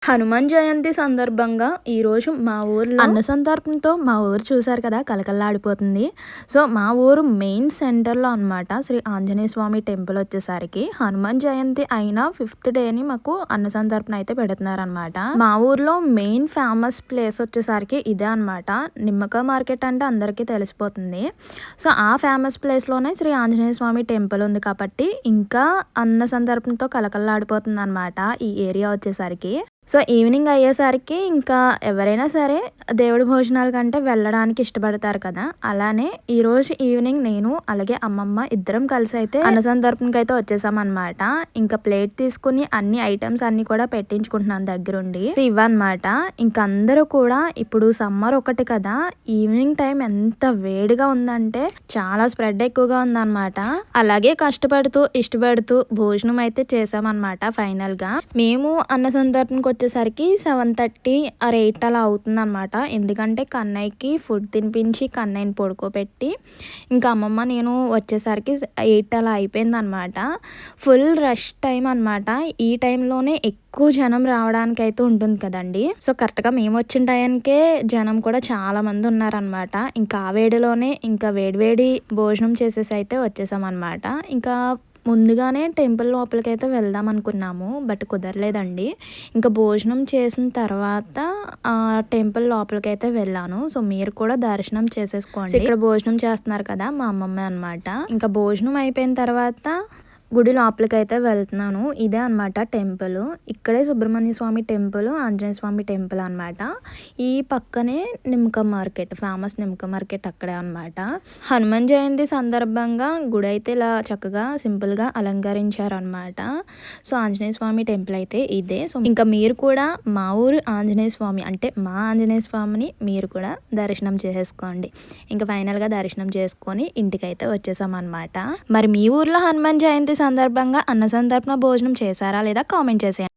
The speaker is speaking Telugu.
హనుమాన్ జయంతి సందర్భంగా ఈరోజు మా ఊర్లో అన్న సంతర్పణతో మా ఊరు చూశారు కదా కలకల్లాడిపోతుంది. సో మా ఊరు మెయిన్ సెంటర్లో అనమాట శ్రీ ఆంజనేయ స్వామి టెంపుల్ వచ్చేసరికి హనుమాన్ జయంతి అయిన 5th డేని మాకు అన్న సంతర్పణ అయితే పెడుతున్నారనమాట. మా ఊర్లో మెయిన్ ఫేమస్ ప్లేస్ వచ్చేసరికి ఇదే అనమాట. నిమ్మకాయ మార్కెట్ అంటే అందరికీ తెలిసిపోతుంది. సో ఆ ఫేమస్ ప్లేస్లోనే శ్రీ ఆంజనేయ స్వామి టెంపుల్ ఉంది కాబట్టి ఇంకా అన్న సంతర్పణతో కలకల్లాడిపోతుంది అనమాట ఈ ఏరియా వచ్చేసరికి. సో ఈవినింగ్ అయ్యేసరికి ఇంకా ఎవరైనా సరే దేవుడి భోజనాల కంటే వెళ్ళడానికి ఇష్టపడతారు కదా, అలానే ఈరోజు ఈవినింగ్ నేను అలాగే అమ్మమ్మ ఇద్దరం కలిసి అయితే అన్న సందర్భంకి అయితే వచ్చేసామన్నమాట. ఇంకా ప్లేట్ తీసుకుని అన్ని ఐటమ్స్ అన్ని కూడా పెట్టించుకుంటున్నాను దగ్గరుండి. సో ఇవన్నమాట. ఇంకా అందరూ కూడా ఇప్పుడు సమ్మర్ ఒకటి కదా, ఈవినింగ్ టైం ఎంత వేడిగా ఉందంటే చాలా స్ప్రెడ్ ఎక్కువగా ఉందన్నమాట. అలాగే కష్టపడుతూ ఇష్టపడుతూ భోజనం అయితే చేసామన్నమాట. ఫైనల్ గా మేము అన్న సందర్భంకి వచ్చేసరికి 7:30 ఆర్ 8 అలా అవుతుంది అనమాట. ఎందుకంటే కన్నయ్యకి ఫుడ్ తినిపించి కన్నయ్యని పడుకోబెట్టి ఇంకా అమ్మమ్మ నేను వచ్చేసరికి 8 అలా అయిపోయింది అనమాట. ఫుల్ రష్ టైం అనమాట. ఈ టైంలోనే ఎక్కువ జనం రావడానికి అయితే ఉంటుంది కదండి. సో కరెక్ట్గా మేము వచ్చిన టైంకే జనం కూడా చాలా మంది ఉన్నారనమాట. ఇంకా ఆ వేడిలోనే ఇంకా వేడివేడి భోజనం చేసేసి అయితే వచ్చేసాం అనమాట. ఇంకా ముందుగానే టెంపుల్ లోపలికైతే వెళ్దాం అనుకున్నాము, బట్ కుదరలేదండి. ఇంకా భోజనం చేసిన తర్వాత టెంపుల్ లోపలికైతే వెళ్ళాను. సో మీరు కూడా దర్శనం చేసేసుకోండి. ఇక్కడ భోజనం చేస్తున్నారు కదా మా అమ్మమ్మ అనమాట. ఇంకా భోజనం అయిపోయిన తర్వాత గుడి లోపలికైతే వెళ్తున్నాను. ఇదే అనమాట టెంపుల్. ఇక్కడే సుబ్రహ్మణ్య స్వామి టెంపుల్, ఆంజనేయ స్వామి టెంపుల్ అనమాట. ఈ పక్కనే Nimmaka market, famous Nimmaka market అక్కడే అనమాట. హనుమాన్ జయంతి సందర్భంగా గుడి అయితే ఇలా చక్కగా సింపుల్గా అలంకరించారనమాట. సో ఆంజనేయ స్వామి టెంపుల్ అయితే ఇదే. సో ఇంకా మీరు కూడా మా ఊరు ఆంజనేయ స్వామి అంటే మా ఆంజనేయ స్వామిని మీరు కూడా దర్శనం చేసేసుకోండి. ఇంకా ఫైనల్గా దర్శనం చేసుకొని ఇంటికైతే వచ్చేసాం అనమాట. మరి మీ ఊర్లో హనుమాన్ జయంతి సందర్భంగా అన్న సంతర్పణ భోజనం చేశారా లేదా కామెంట్ చేసేయండి.